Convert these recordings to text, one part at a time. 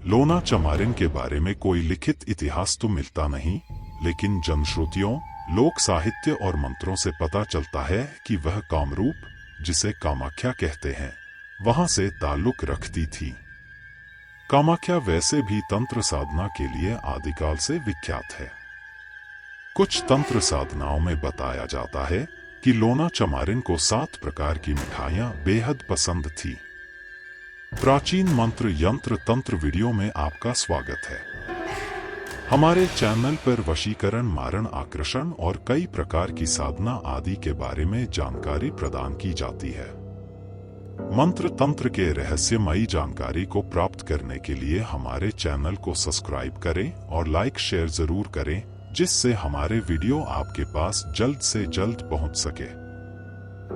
लोना चमारिन के बारे में कोई लिखित इतिहास तो मिलता नहीं, लेकिन जनश्रुतियों, लोक साहित्य और मंत्रों से पता चलता है कि वह कामरूप, जिसे कामाख्या कहते हैं, वहां से ताल्लुक रखती थी। कामाख्या वैसे भी तंत्र साधना के लिए आदिकाल से विख्यात है। कुछ तंत्र साधनाओं में बताया जाता है कि लोना चमारिन को 7 प्रकार की मिठाइयां बेहद पसंद थी। प्राचीन मंत्र यंत्र तंत्र वीडियो में आपका स्वागत है। हमारे चैनल पर वशीकरण, मारण, आकर्षण और कई प्रकार की साधना आदि के बारे में जानकारी प्रदान की जाती है। मंत्र तंत्र के रहस्यमयी जानकारी को प्राप्त करने के लिए हमारे चैनल को सब्सक्राइब करें और लाइक शेयर जरूर करें, जिससे हमारे वीडियो आपके पास जल्द से जल्द पहुंच सके।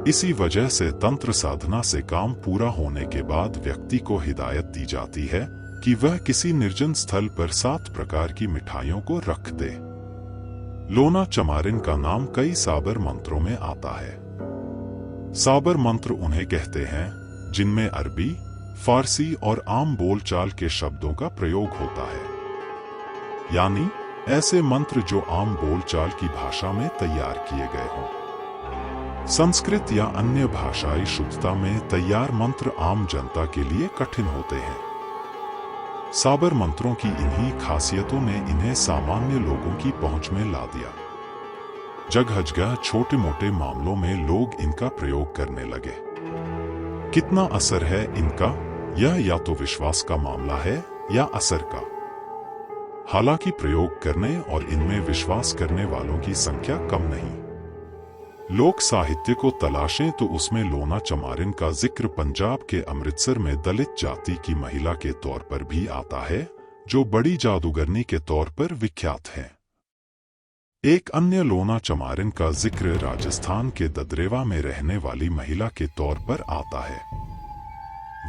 इसी वजह से तंत्र साधना से काम पूरा होने के बाद व्यक्ति को हिदायत दी जाती है कि वह किसी निर्जन स्थल पर 7 प्रकार की मिठाइयों को रख दे। लोना चमारिन का नाम कई साबर मंत्रों में आता है। साबर मंत्र उन्हें कहते हैं जिनमें अरबी, फारसी और आम बोलचाल के शब्दों का प्रयोग होता है, यानी ऐसे मंत्र जो आम बोलचाल की भाषा में तैयार किए गए हों। संस्कृत या अन्य भाषाई शुद्धता में तैयार मंत्र आम जनता के लिए कठिन होते हैं। साबर मंत्रों की इन्हीं खासियतों ने इन्हें सामान्य लोगों की पहुंच में ला दिया। जगह जगह छोटे मोटे मामलों में लोग इनका प्रयोग करने लगे। कितना असर है इनका, यह या तो विश्वास का मामला है या असर का। हालांकि प्रयोग करने और इनमें विश्वास करने वालों की संख्या कम नहीं। लोक साहित्य को तलाशें तो उसमें लोना चमारिन का जिक्र पंजाब के अमृतसर में दलित जाति की महिला के तौर पर भी आता है, जो बड़ी जादूगरनी के तौर पर विख्यात है। एक अन्य लोना चमारिन का जिक्र राजस्थान के ददरेवा में रहने वाली महिला के तौर पर आता है।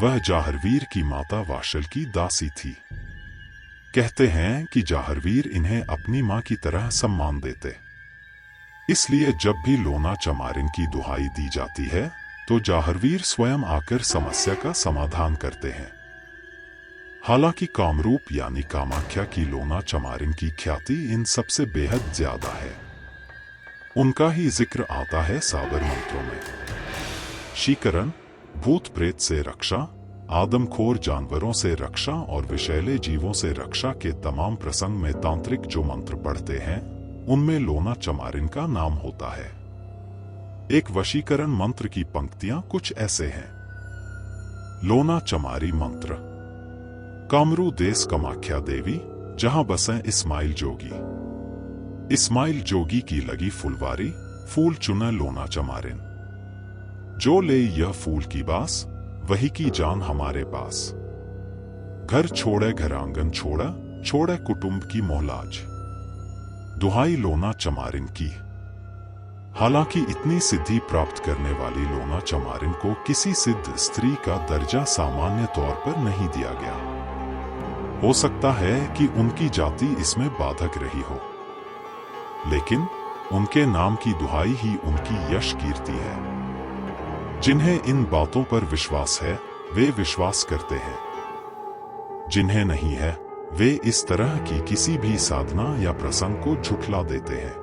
वह जाहरवीर की माता वाशल की दासी थी। कहते हैं कि जाहरवीर इन्हें अपनी मां की तरह सम्मान देते, इसलिए जब भी लोना चमारिन की दुहाई दी जाती है तो जाहरवीर स्वयं आकर समस्या का समाधान करते हैं। हालांकि कामरूप यानी कामाख्या की लोना चमारिन की ख्याति इन सबसे बेहद ज्यादा है। उनका ही जिक्र आता है साबर मंत्रों में। शीकरण, भूत प्रेत से रक्षा, आदमखोर जानवरों से रक्षा और विषैले जीवों से रक्षा के तमाम प्रसंग में तांत्रिक जो मंत्र पढ़ते हैं, उनमें लोना चमारिन का नाम होता है। एक वशीकरण मंत्र की पंक्तियां कुछ ऐसे हैं। लोना चमारी मंत्र। कामरू देश कामाख्या देवी, जहां बसें इस्माइल जोगी। इस्माइल जोगी की लगी फुलवारी, फूल चुना लोना चमारिन। जो ले यह फूल की बास, वही की जान हमारे पास। घर छोड़े घर आंगन छोड़ा, छोड़े कुटुंब की मोहलाज। दुहाई लोना चमारिन की। हालांकि इतनी सिद्धि प्राप्त करने वाली लोना चमारिन को किसी सिद्ध स्त्री का दर्जा सामान्य तौर पर नहीं दिया गया। हो सकता है कि उनकी जाति इसमें बाधक रही हो, लेकिन उनके नाम की दुहाई ही उनकी यश कीर्ति है। जिन्हें इन बातों पर विश्वास है वे विश्वास करते हैं, जिन्हें नहीं है वे इस तरह की किसी भी साधना या प्रसंग को झुठला देते हैं।